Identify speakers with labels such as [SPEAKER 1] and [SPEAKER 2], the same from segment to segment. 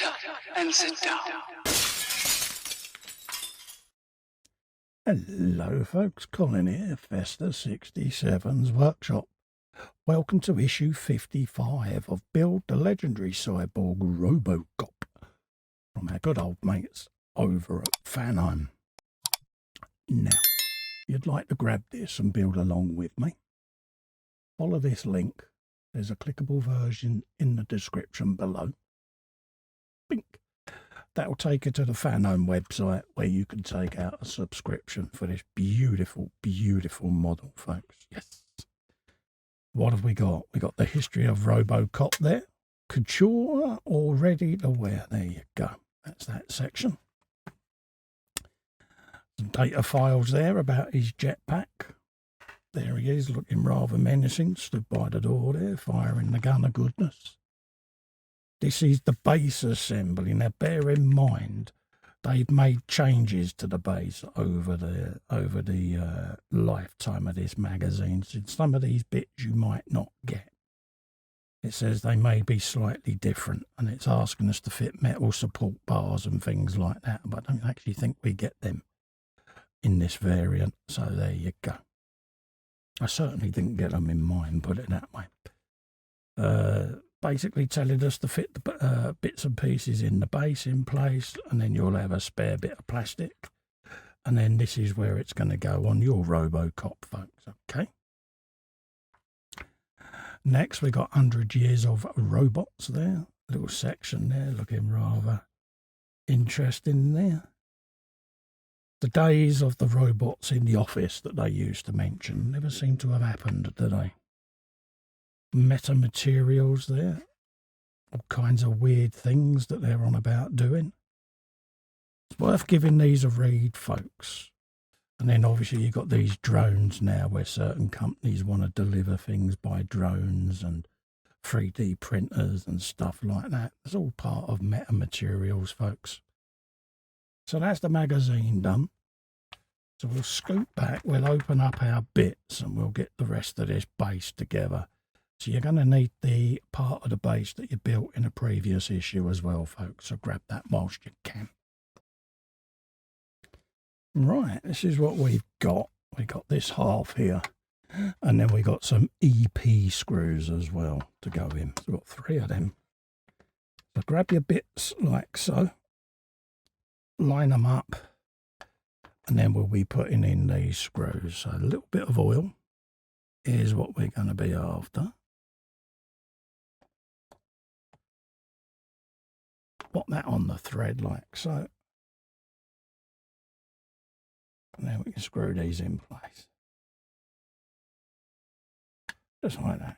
[SPEAKER 1] up and sit down.
[SPEAKER 2] Hello folks, Colin here, Festa 67's workshop. Welcome to issue 55 of Build the Legendary Cyborg ROBOCOP from our good old mates over at Fanhome. Now, if you'd like to grab this and build along with me, follow this link. There's a clickable version in the description below. Bink. That'll take you to the Fanhome website where you can take out a subscription for this beautiful, beautiful model, folks. Yes. What have we got? We got the history of ROBOCOP there. Couture or ready to wear. There you go. That's that section. Some data files there about his jetpack. There he is, looking rather menacing. Stood by the door there, firing the gun of goodness. This is the base assembly. Now, bear in mind, they've made changes to the base over the lifetime of this magazine. So some of these bits you might not get. It says they may be slightly different, and it's asking us to fit metal support bars and things like that. But I don't actually think we get them in this variant. So there you go. I certainly didn't get them in mine, put it that way. Basically telling us to fit the bits and pieces in the base in place, and then you'll have a spare bit of plastic, and then this is where it's going to go on your ROBOCOP, folks. Okay. Next, we got 100 Years of Robots there. Little section there, looking rather interesting there. The days of the robots in the office that they used to mention never seem to have happened, do they? Meta materials there, all kinds of weird things that they're on about doing. It's worth giving these a read, folks. And then obviously you've got these drones now where certain companies want to deliver things by drones and 3D printers and stuff like that. It's all part of meta materials, folks. So that's the magazine done. So we'll scoot back, we'll open up our bits, and we'll get the rest of this base together. So you're going to need the part of the base that you built in a previous issue as well, folks. So grab that whilst you can. Right, this is what we've got. We got this half here. And then we got some EP screws as well to go in. So we've got 3 of them. So grab your bits like so. Line them up. And then we'll be putting in these screws. So a little bit of oil is what we're going to be after. Put that on the thread like so. And then we can screw these in place. Just like that.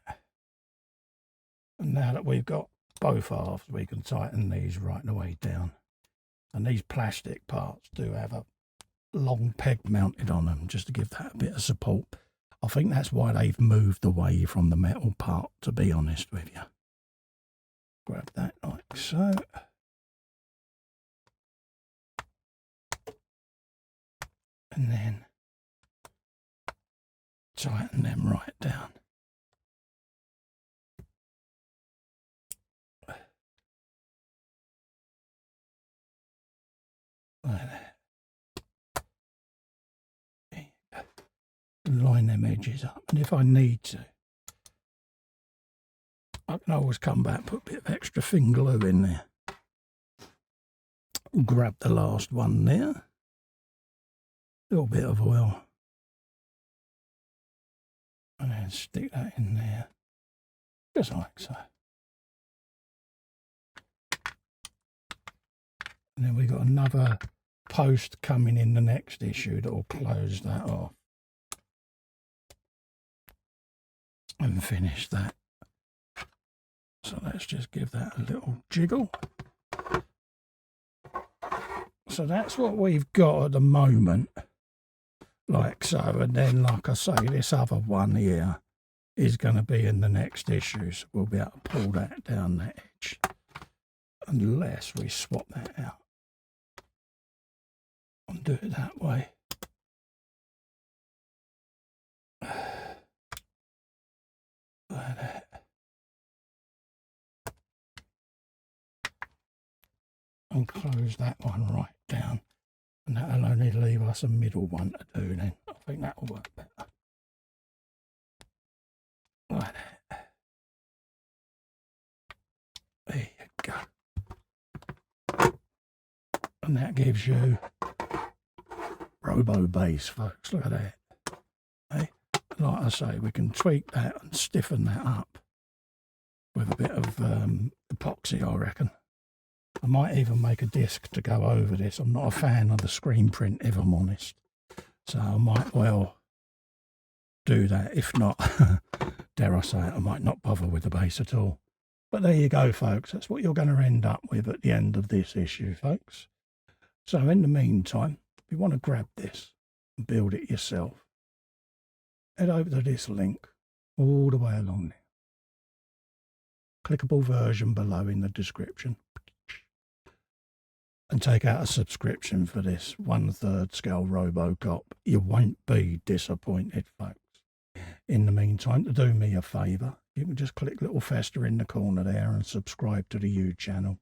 [SPEAKER 2] And now that we've got both halves, we can tighten these right the way down. And these plastic parts do have a long peg mounted on them just to give that a bit of support. I think that's why they've moved away from the metal part, to be honest with you. Grab that like so. And then tighten them right down. Like that. There you go. And line them edges up. And if I need to, I can always come back, put a bit of extra thin glue in there. Grab the last one there. Little bit of oil, and then stick that in there, just like so. And then we got another post coming in the next issue that will close that off and finish that. So let's just give that a little jiggle. So that's what we've got at the moment. Like so, and then like I say, this other one here is going to be in the next issue, so we'll be able to pull that down the edge unless we swap that out and do it that way. Like that. and close that one right down. And that'll only leave us a middle one to do then. I think that'll work better. Like that. There you go. And that gives you Robo base, folks. Look at that. Hey, like I say, we can tweak that and stiffen that up with a bit of epoxy, I reckon. I might even make a disc to go over this. I'm not a fan of the screen print, if I'm honest. So I might well do that. If not, dare I say it, I might not bother with the base at all. But there you go, folks. That's what you're going to end up with at the end of this issue, folks. So in the meantime, if you want to grab this and build it yourself, head over to this link all the way along there. Clickable version below in the description. And take out a subscription for this 1/3 scale RoboCop. You won't be disappointed, folks. In the meantime, to do me a favour, you can just click little fester in the corner there and subscribe to the YouTube channel.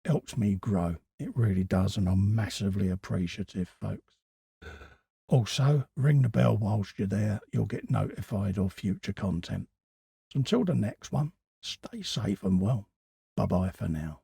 [SPEAKER 2] Helps me grow. It really does, and I'm massively appreciative, folks. Also, ring the bell whilst you're there. You'll get notified of future content. So until the next one, stay safe and well. Bye-bye for now.